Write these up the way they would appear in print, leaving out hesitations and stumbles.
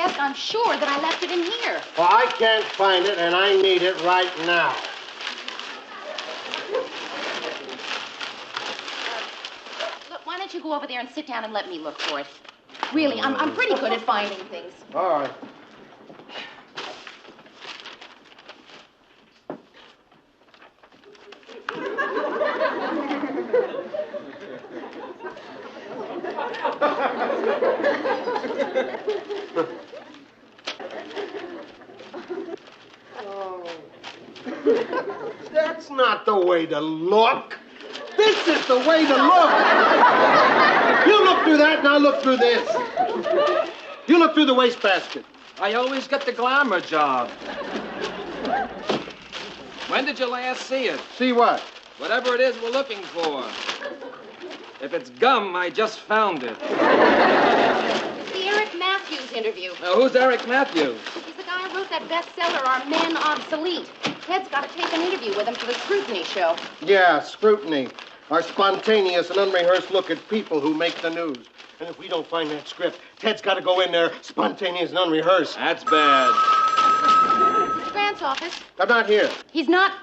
desk. I'm sure that I left it in here. Well, I can't find it, and I need it right now. Look, why don't you go over there and sit down and let me look for it? Really, I'm pretty good at finding things. All right. That's not the way to look. This is the way to look. You look through that, and I'll look through this. You look through the wastebasket. I always get the glamour job. When did you last see it? See what? Whatever it is we're looking for. If it's gum, I just found it. It's the Eric Matthews interview. Now, who's Eric Matthews? He's the guy who wrote that bestseller, Are Men Obsolete? Ted's got to take an interview with him for the Scrutiny show. Yeah, scrutiny. Our spontaneous and unrehearsed look at people who make the news. And if we don't find that script, Ted's got to go in there spontaneous and unrehearsed. That's bad. Mr. Grant's office. I'm not here. He's not.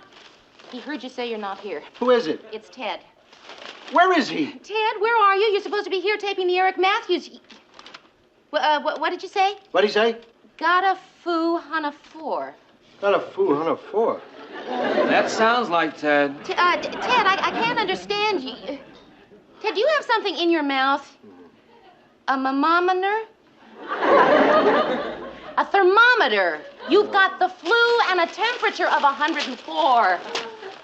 He heard you say you're not here. Who is it? It's Ted. Where is he? Ted, where are you? You're supposed to be here taping the Eric Matthews. What did you say? What'd he say? Got a foo on a four. Got a fool on a four. That sounds like Ted. Ted, I can't understand you. Ted, do you have something in your mouth? A thermometer? A thermometer. You've got the flu and a temperature of 104.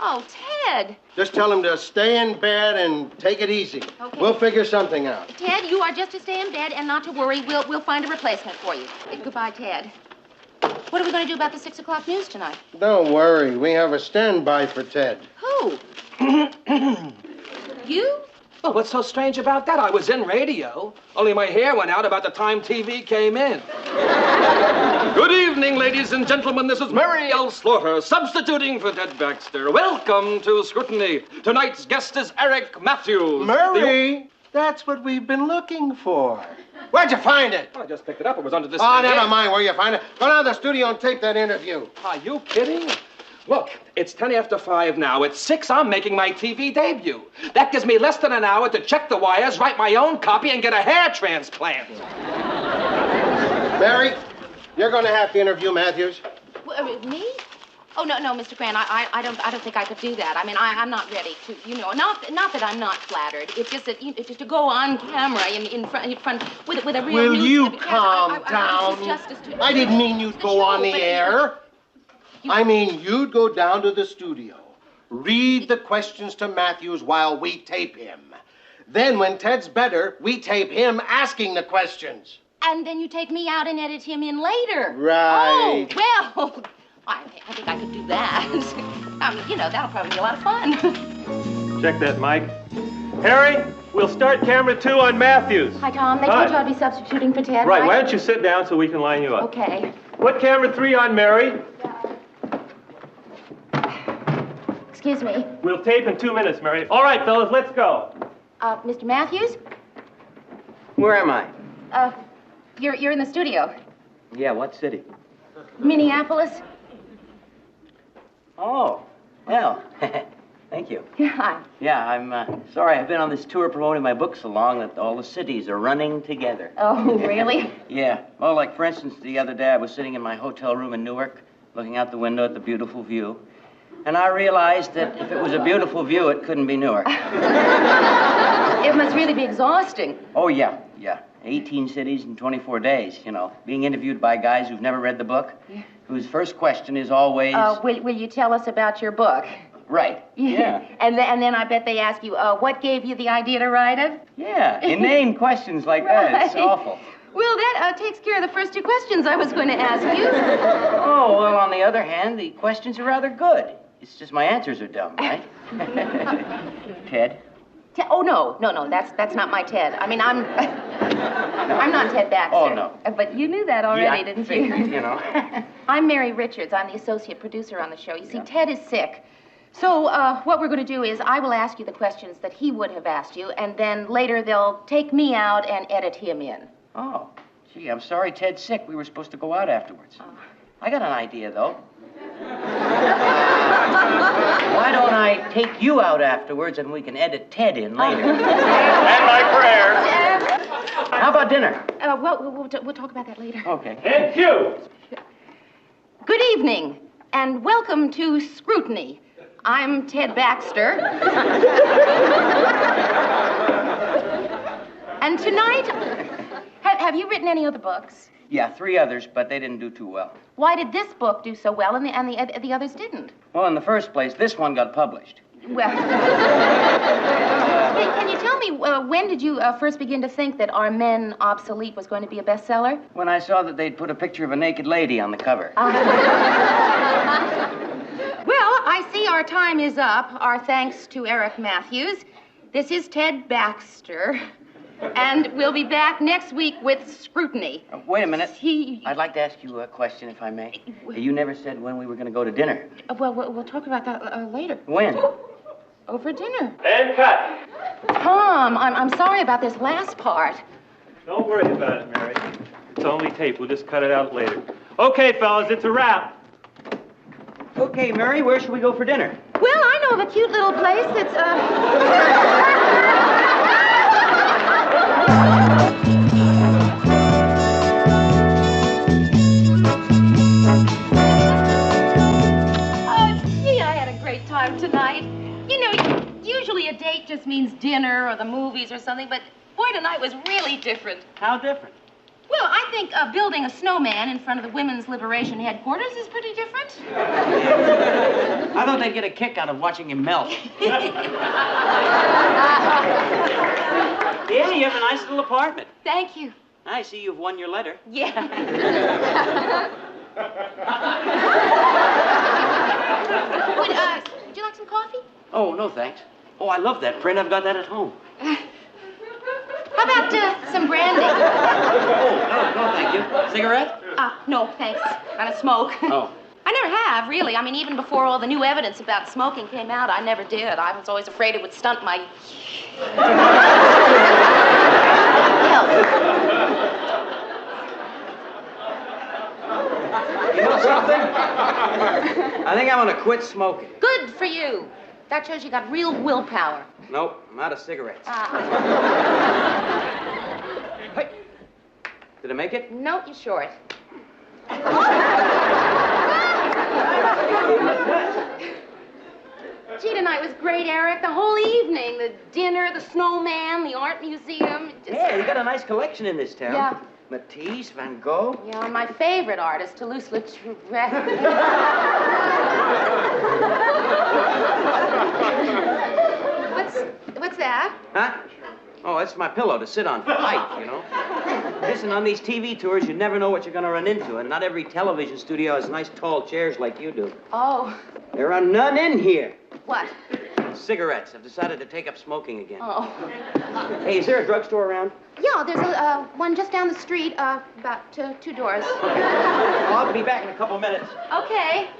Oh, Ted. Just tell him to stay in bed and take it easy. Okay. We'll figure something out. Ted, you are just to stay in bed and not to worry. We'll find a replacement for you. Goodbye, Ted. What are we going to do about the 6 o'clock news tonight? Don't worry. We have a standby for Ted. Who? You? Well, what's so strange about that? I was in radio. Only my hair went out about the time TV came in. Good evening, ladies and gentlemen. This is Mary L. Slaughter, substituting for Ted Baxter. Welcome to Scrutiny. Tonight's guest is Eric Matthews. Mary, that's what we've been looking for. Where'd you find it? I just picked it up. It was under this Oh, thing never here. mind where you find it. Go down to the studio and tape that interview. Are you kidding? Look, it's 10 after 5 now. At 6, I'm making my TV debut. That gives me less than an hour to check the wires, write my own copy, and get a hair transplant. Mary, you're going to have to interview Matthews. Me? Oh, no, Mr. Grant. I don't think I could do that. I mean, I'm not ready to, not that I'm not flattered. It's just that, just to go on camera in front with a real Will news you telecast, calm down? I didn't mean you'd go on the air. I mean, you'd go down to the studio, read the questions to Matthews while we tape him. Then, when Ted's better, we tape him asking the questions. And then you take me out and edit him in later. Right. Oh, well, I think I could do that. I mean, that'll probably be a lot of fun. Check that, Mike. Harry, we'll start camera 2 on Matthews. Hi, Tom. They told you I'd be substituting for Ted, Right, why don't you sit down so we can line you up? Okay. What camera 3 on Mary? Excuse me. We'll tape in 2 minutes, Mary. All right, fellas, let's go. Mr. Matthews? Where am I? You're in the studio. Yeah, what city? Minneapolis? Oh, well, thank you. Hi. Yeah, I'm sorry. I've been on this tour promoting my book so long that all the cities are running together. Oh, really? Yeah. Well, like, for instance, the other day I was sitting in my hotel room in Newark, looking out the window at the beautiful view. And I realized that if it was a beautiful view, it couldn't be Newark. It must really be exhausting. Oh, yeah. 18 cities in 24 days, being interviewed by guys who've never read the book, whose first question is always... Will you tell us about your book? Right, yeah. And then I bet they ask you, what gave you the idea to write it? Yeah, inane questions like that. It's awful. Well, that takes care of the first 2 questions I was going to ask you. Oh, well, on the other hand, the questions are rather good. It's just my answers are dumb, right? Ted? Oh, no, that's not my Ted. I mean, I'm not Ted Baxter. Oh, no. But you knew that already, didn't you? Figured, I'm Mary Richards. I'm the associate producer on the show. You see, Ted is sick. So what we're going to do is I will ask you the questions that he would have asked you, and then later they'll take me out and edit him in. Oh, Gee, I'm sorry Ted's sick. We were supposed to go out afterwards. I got an idea, though. Why don't I take you out afterwards and we can edit Ted in later? And my prayer. How about dinner? We'll talk about that later. Okay. And cue. Good evening, and welcome to Scrutiny. I'm Ted Baxter. And tonight, have you written any other books? Yeah, 3 others, but they didn't do too well. Why did this book do so well and the others didn't? Well, in the first place, this one got published. Well, can you tell me, when did you first begin to think that Are Men Obsolete was going to be a bestseller? When I saw that they'd put a picture of a naked lady on the cover. Well, I see our time is up. Our thanks to Eric Matthews. This is Ted Baxter. And we'll be back next week with Scrutiny. Wait a minute. I'd like to ask you a question, if I may. You never said when we were going to go to dinner. Well, we'll talk about that later. When? Over dinner. And cut. Tom, I'm sorry about this last part. Don't worry about it, Mary. It's only tape. We'll just cut it out later. Okay, fellas, it's a wrap. Okay, Mary, where should we go for dinner? Well, I know of a cute little place that's, gee, I had a great time tonight. You know, usually a date just means dinner or the movies or something, but boy, tonight was really different. How different? Well, I think building a snowman in front of the Women's Liberation Headquarters is pretty different. I thought they'd get a kick out of watching him melt. Yeah, you have a nice little apartment. Thank you. I see you've won your letter. Yeah. Would you like some coffee? Oh, no, thanks. Oh, I love that print. I've got that at home. How about some brandy? Oh, no, thank you. Cigarette? No, thanks. I don't smoke. Oh. I never have, really. I mean, even before all the new evidence about smoking came out, I never did. I was always afraid it would stunt my health. You know something? I think I'm going to quit smoking. Good for you. That shows you got real willpower. Nope, I'm out of cigarettes. Hey. Did I make it? No, you're short. Gee, tonight was great, Eric. The whole evening. The dinner, the snowman, the art museum. Yeah, you got a nice collection in this town. Yeah. Matisse, Van Gogh. Yeah, my favorite artist, Toulouse-Lautrec. What's that? Huh? Oh, that's my pillow to sit on for height, you know. Listen, on these TV tours, you never know what you're going to run into, and not every television studio has nice tall chairs like you do. Oh. There are none in here. What? Cigarettes. I've decided to take up smoking again. Oh. Hey, is there a drugstore around? Yeah, there's one just down the street, about 2 doors. Okay. Well, I'll be back in a couple minutes. Okay.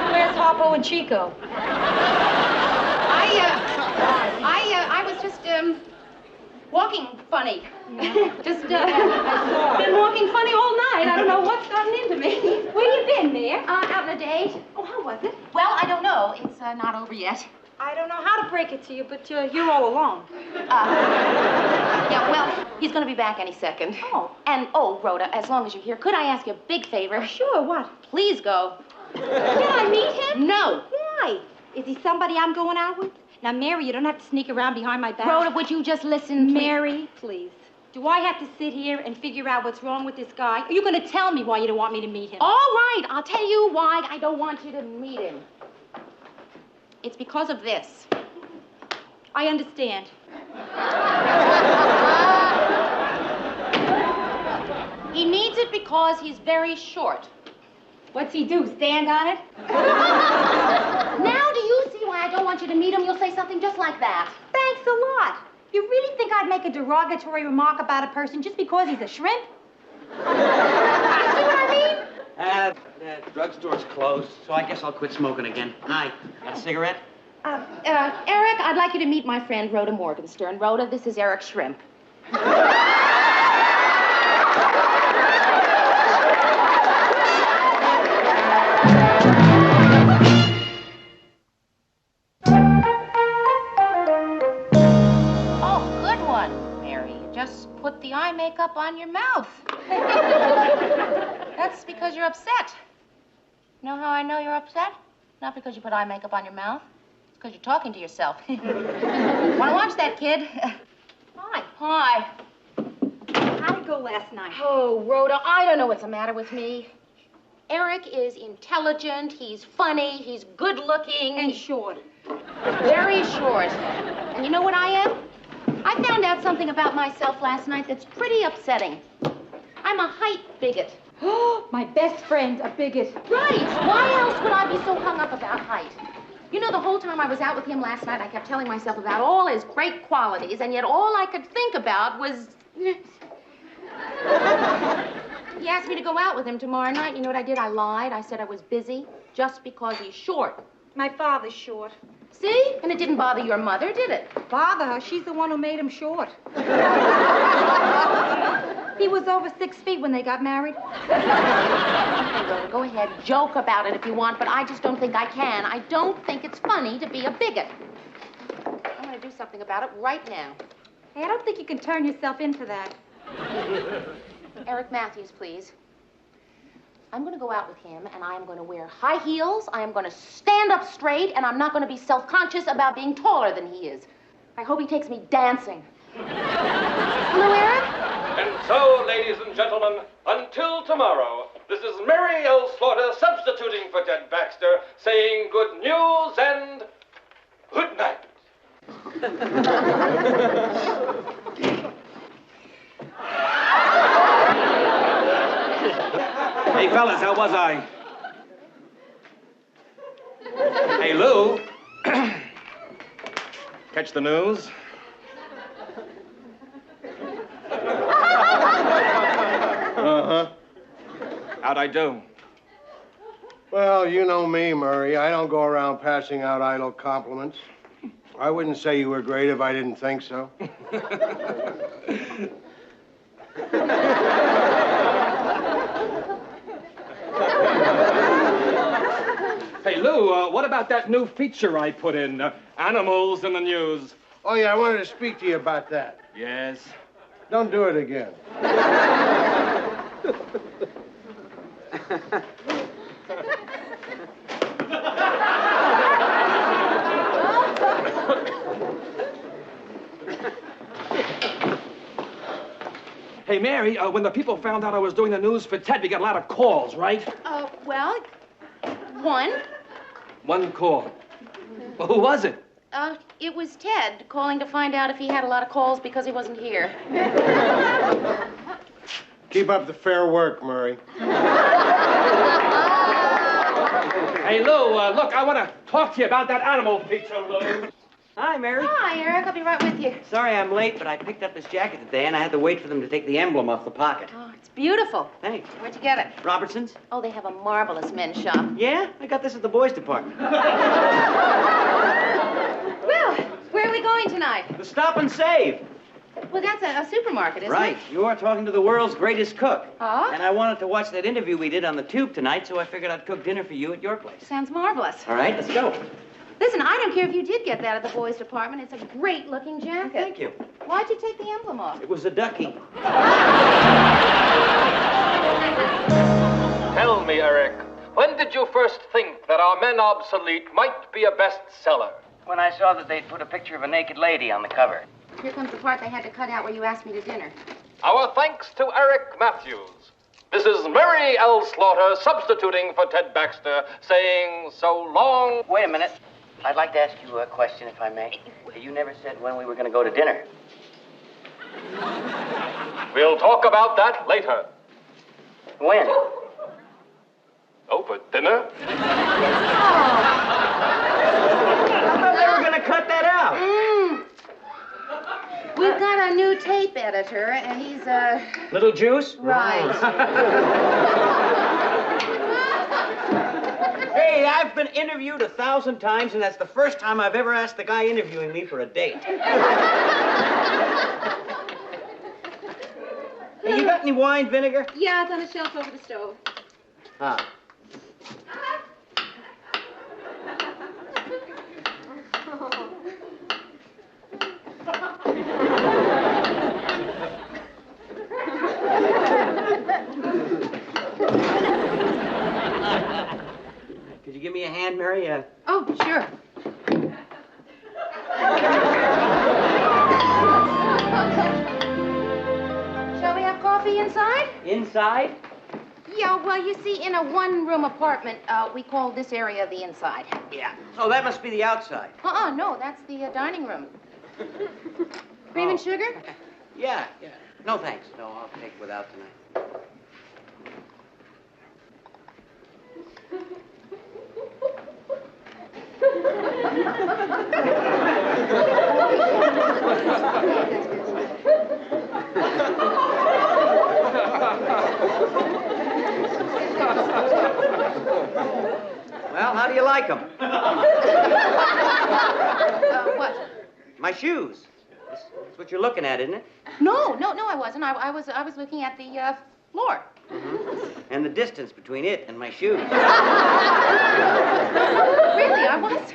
Where's Harpo and Chico? I was just, walking funny. Just, been walking funny all night. I don't know what's gotten into me. Where you been, Mayor? Out on a date. Oh, how was it? Well, I don't know. It's, not over yet. I don't know how to break it to you, but you're all alone. Yeah, well, he's gonna be back any second. Oh. And, Rhoda, as long as you're here, could I ask you a big favor? Sure, what? Please go. Can I meet him? No. Why? Is he somebody I'm going out with? Now, Mary, you don't have to sneak around behind my back. Rhoda, would you just listen, please? Mary, please. Do I have to sit here and figure out what's wrong with this guy? Are you going to tell me why you don't want me to meet him? All right, I'll tell you why I don't want you to meet him. It's because of this. I understand. He needs it because he's very short. What's he do, stand on it? Now do you see why I don't want you to meet him, you'll say something just like that. Thanks a lot. You really think I'd make a derogatory remark about a person just because he's a shrimp? You see what I mean? The drugstore's closed, so I guess I'll quit smoking again. Hi. Got a cigarette? Eric, I'd like you to meet my friend Rhoda Morgenstern. Rhoda, this is Eric Shrimp. Oh, good one, Mary. You just put the eye makeup on your mouth. That's because you're upset. You know how I know you're upset? Not because you put eye makeup on your mouth. It's because you're talking to yourself. Want to watch that, kid? Hi. Hi. How'd it go last night? Oh, Rhoda, I don't know what's the matter with me. Eric is intelligent, he's funny, he's good-looking. And short. Very short. And you know what I am? I found out something about myself last night that's pretty upsetting. I'm a height bigot. My best friend's a bigot. Right. Why else would I be so hung up about height? You know, the whole time I was out with him last night, I kept telling myself about all his great qualities, and yet all I could think about was... He asked me to go out with him tomorrow night. You know what I did? I lied. I said I was busy just because he's short. My father's short. See? And it didn't bother your mother, did it? Bother her. She's the one who made him short. He was over 6 feet when they got married. Okay, Rhoda, go ahead. Joke about it if you want, but I just don't think I can. I don't think it's funny to be a bigot. I'm going to do something about it right now. Hey, I don't think you can turn yourself in for that. Eric Matthews, please. I'm going to go out with him, and I am going to wear high heels. I am going to stand up straight, and I'm not going to be self-conscious about being taller than he is. I hope he takes me dancing. Hello, Eric? And so, ladies and gentlemen, until tomorrow, this is Mary L. Slaughter substituting for Ted Baxter, saying good news and good night. Hey, fellas, how was I? Hey, Lou. Catch the news? Uh-huh. How'd I do? Well, you know me, Murray. I don't go around passing out idle compliments. I wouldn't say you were great if I didn't think so. Hey, Lou, what about that new feature I put in, Animals in the News? Oh, yeah, I wanted to speak to you about that. Yes. Don't do it again. Hey, Mary, when the people found out I was doing the news for Ted, we got a lot of calls, right? Well, one. One call. Well, who was it? It was Ted calling to find out if he had a lot of calls because he wasn't here. Keep up the fair work, Murray. Hey, Lou, look, I want to talk to you about that animal feature, Lou. Hi, Mary. Hi, Eric. I'll be right with you. Sorry I'm late, but I picked up this jacket today, and I had to wait for them to take the emblem off the pocket. Oh, it's beautiful. Thanks. Where'd you get it? Robertson's? Oh, they have a marvelous men's shop. Yeah? I got this at the boys' department. Well, where are we going tonight? The Stop and Save. Well, that's a supermarket, isn't Right. it? You are talking to the world's greatest cook. Oh? And I wanted to watch that interview we did on the tube tonight, so I figured I'd cook dinner for you at your place. Sounds marvelous. All right, let's go. Listen, I don't care if you did get that at the boys' department. It's a great-looking jacket. Thank you. Why'd you take the emblem off? It was a ducky. Tell me, Eric, when did you first think that Our Men Obsolete might be a bestseller? When I saw that they'd put a picture of a naked lady on the cover. Here comes the part they had to cut out where you asked me to dinner. Our thanks to Eric Matthews. This is Mary L. Slaughter substituting for Ted Baxter, saying so long. Wait a minute. I'd like to ask you a question, if I may. You never said when we were going to go to dinner. We'll talk about that later. When? Oh, for dinner? We've got a new tape editor, and he's Little Juice? Right. Hey, I've been interviewed 1,000 times, and that's the first time I've ever asked the guy interviewing me for a date. Hey, you got any wine vinegar? Yeah, it's on the shelf over the stove. Ah. Could you give me a hand, Mary? Oh, sure. Shall we have coffee inside? Inside? Yeah, well, you see, in a one-room apartment, we call this area the inside. Yeah. Oh, that must be the outside. No, that's the dining room. Cream and sugar? Yeah. No, thanks. No, I'll take it without tonight. Well, how do you like them? What? My shoes. That's what you're looking at, isn't it? No, I wasn't. I was looking at the floor. Mm-hmm. And the distance between it and my shoes. Really, I was?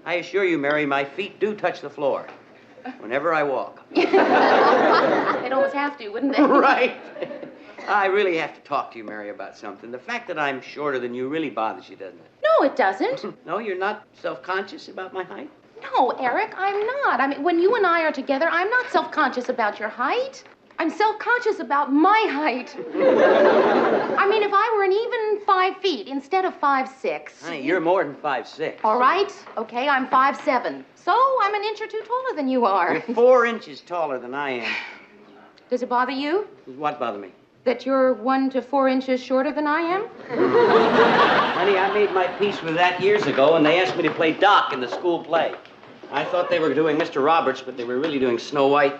I assure you, Mary, my feet do touch the floor whenever I walk. They'd almost have to, wouldn't they? Right. I really have to talk to you, Mary, about something. The fact that I'm shorter than you really bothers you, doesn't it? No, it doesn't. No, you're not self-conscious about my height? No, Eric, I'm not. I mean, when you and I are together, I'm not self-conscious about your height. I'm self-conscious about my height. I mean, if I were an even 5 feet instead of 5'6". Honey, you're more than 5'6". All right. Okay, I'm 5'7". So I'm an inch or two taller than you are. You're 4 inches taller than I am. Does it bother you? What bothered me? That you're 1 to 4 inches shorter than I am? Honey, I made my peace with that years ago, and they asked me to play Doc in the school play. I thought they were doing Mr. Roberts, but they were really doing Snow White.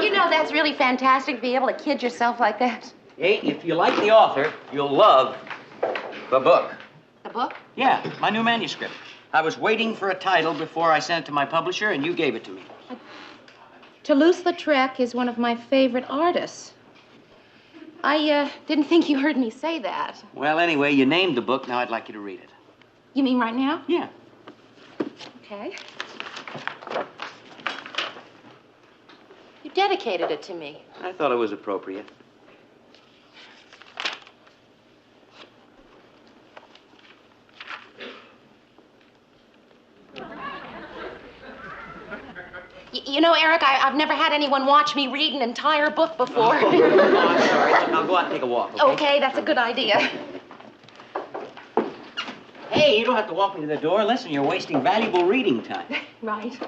You know, that's really fantastic to be able to kid yourself like that. Hey, if you like the author, you'll love the book. The book? Yeah, my new manuscript. I was waiting for a title before I sent it to my publisher, and you gave it to me. Toulouse-Lautrec is one of my favorite artists. I didn't think you heard me say that. Well, anyway, you named the book. Now I'd like you to read it. You mean right now? Yeah. Okay. You dedicated it to me. I thought it was appropriate. You know, Eric, I've never had anyone watch me read an entire book before. Oh, I'm sorry. I'll go out and take a walk, okay? Okay, that's a good idea. Hey, you don't have to walk me to the door. Listen, you're wasting valuable reading time. Right.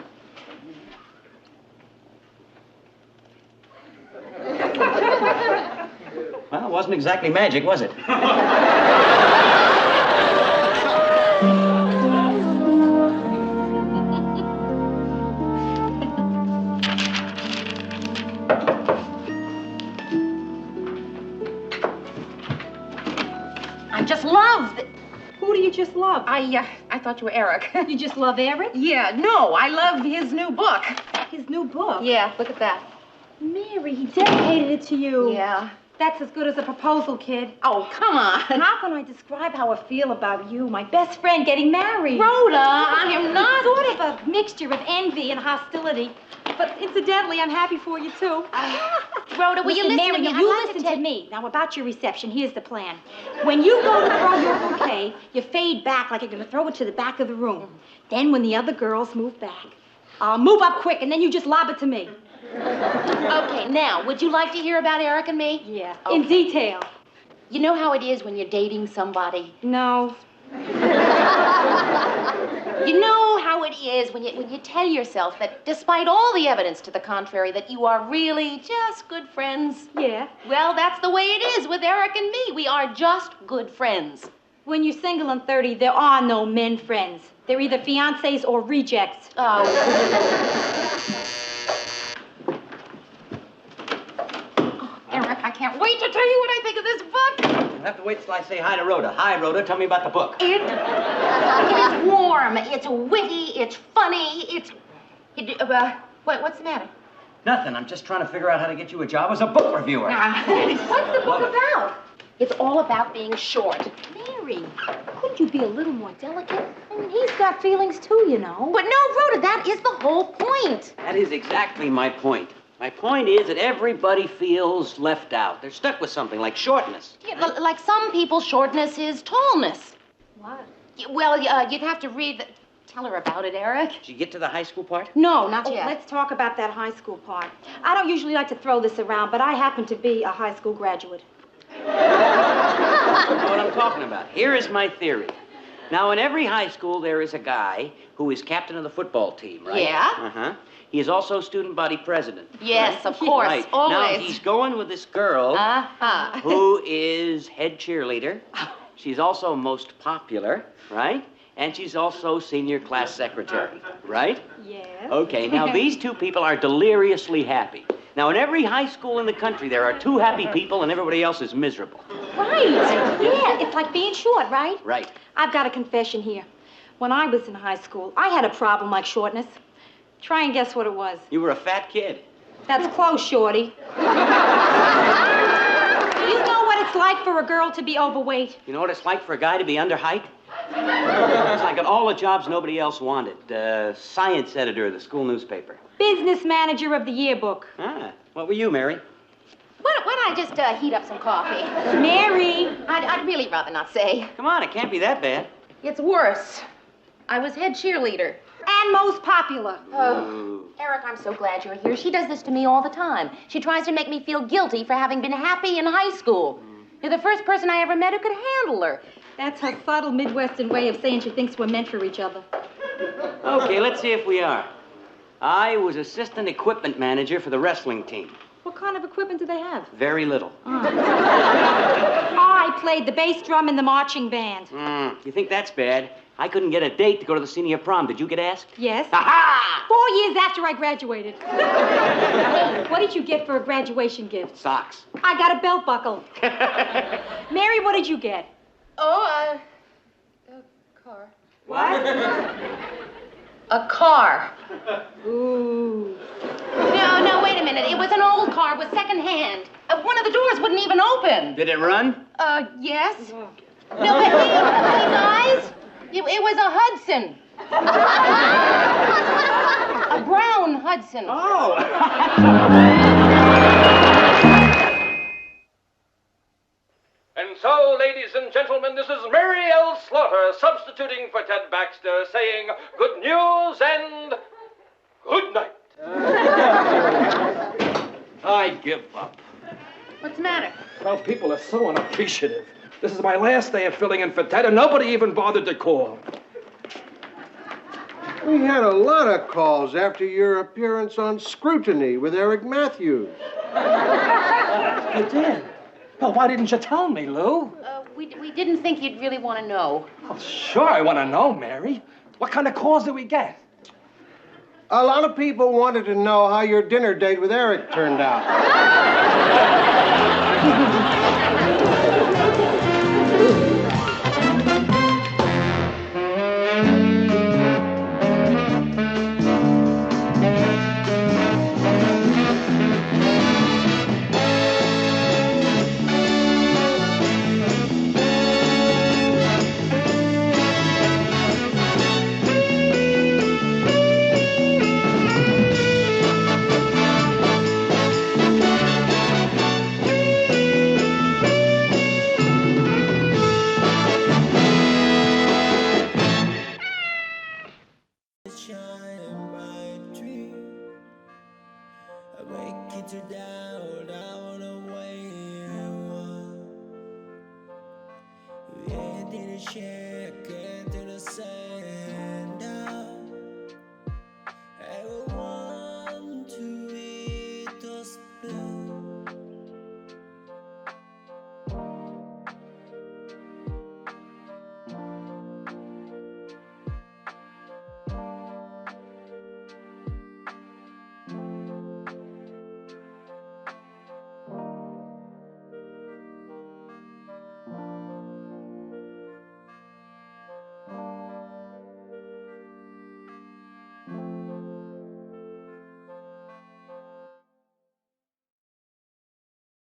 Well, it wasn't exactly magic, was it? I just love the... Who do you just love? I thought you were Eric. You just love Eric? Yeah, no, I love his new book. His new book? Yeah, look at that. Mary, he dedicated it to you. Yeah. That's as good as a proposal, kid. Oh, come on. How can I describe how I feel about you, my best friend, getting married? Rhoda, I am not... Sort of a mixture of envy and hostility. But incidentally, I'm happy for you, too. Rhoda, will you listen Mary, to me? now I'd you like listen to to me. Now, about your reception, here's the plan. When you go to throw your bouquet, you fade back like you're going to throw it to the back of the room. Then when the other girls move back, I'll move up quick, and then you just lob it to me. Okay, now, would you like to hear about Eric and me? Yeah, Okay. in detail. You know how it is when you're dating somebody? No. You know how it is when you tell yourself that despite all the evidence to the contrary, that you are really just good friends? Yeah. Well, that's the way it is with Eric and me. We are just good friends. When you're single and 30, there are no men friends. They're either fiancés or rejects. Oh. Eric, I can't wait to tell you what I think of this book. You'll have to wait till I say hi to Rhoda. Hi, Rhoda. Tell me about the book. It is warm. It's witty. It's funny. What's the matter? Nothing. I'm just trying to figure out how to get you a job as a book reviewer. What's the book about? It's all about being short. Mary, couldn't you be a little more delicate? I mean, he's got feelings too, you know. But no, Rhoda, that is the whole point. That is exactly my point. My point is that everybody feels left out. They're stuck with something like shortness. Yeah, like some people, shortness is tallness. What? Well, you'd have to read the... Tell her about it, Eric. Did you get to the high school part? No, not yet. Let's talk about that high school part. I don't usually like to throw this around, but I happen to be a high school graduate. You know what I'm talking about. Here is my theory. Now, in every high school, there is a guy who is captain of the football team, right? Yeah. Uh-huh. He is also student body president. Yes, right? of course, Right. always. Now, he's going with this girl who is head cheerleader. She's also most popular, right? And she's also senior class secretary, right? Yes. Okay, now these two people are deliriously happy. Now, in every high school in the country, there are two happy people and everybody else is miserable. Right. Yeah, it's like being short, right? Right. I've got a confession here. When I was in high school, I had a problem like shortness. Try and guess what it was. You were a fat kid. That's close, Shorty. You know what it's like for a girl to be overweight? You know what it's like for a guy to be underheight? It's like at all the jobs nobody else wanted. Science editor of the school newspaper. Business manager of the yearbook. Ah, what were you, Mary? Why don't I just heat up some coffee? Mary. I'd really rather not say. Come on, it can't be that bad. It's worse. I was head cheerleader. And most popular. Oh, Eric, I'm so glad you're here. She does this to me all the time. She tries to make me feel guilty for having been happy in high school. You're the first person I ever met who could handle her. That's her subtle Midwestern way of saying she thinks we're meant for each other. Okay, let's see if we are. I was assistant equipment manager for the wrestling team. What kind of equipment do they have? Very little. I played the bass drum in the marching band. You think that's bad? I couldn't get a date to go to the senior prom. Did you get asked? Yes. Aha! 4 years after I graduated. What did you get for a graduation gift? Socks. I got a belt buckle. Mary, what did you get? Oh, a car. What? A car. Ooh. No, wait a minute. It was an old car with secondhand. One of the doors wouldn't even open. Did it run? Yes. No, but guys, it was a Hudson. A brown Hudson. Oh. And so, ladies and gentlemen, this is Mary L. Slaughter substituting for Ted Baxter, saying good news and good night. I give up. What's the matter? Well, people are so unappreciative. This is my last day of filling in for Ted, and nobody even bothered to call. We had a lot of calls after your appearance on Scrutiny with Eric Matthews. You did? Well, why didn't you tell me, Lou? We didn't think you'd really want to know. Well, sure, I want to know, Mary. What kind of calls did we get? A lot of people wanted to know how your dinner date with Eric turned out. I want to eat those blues.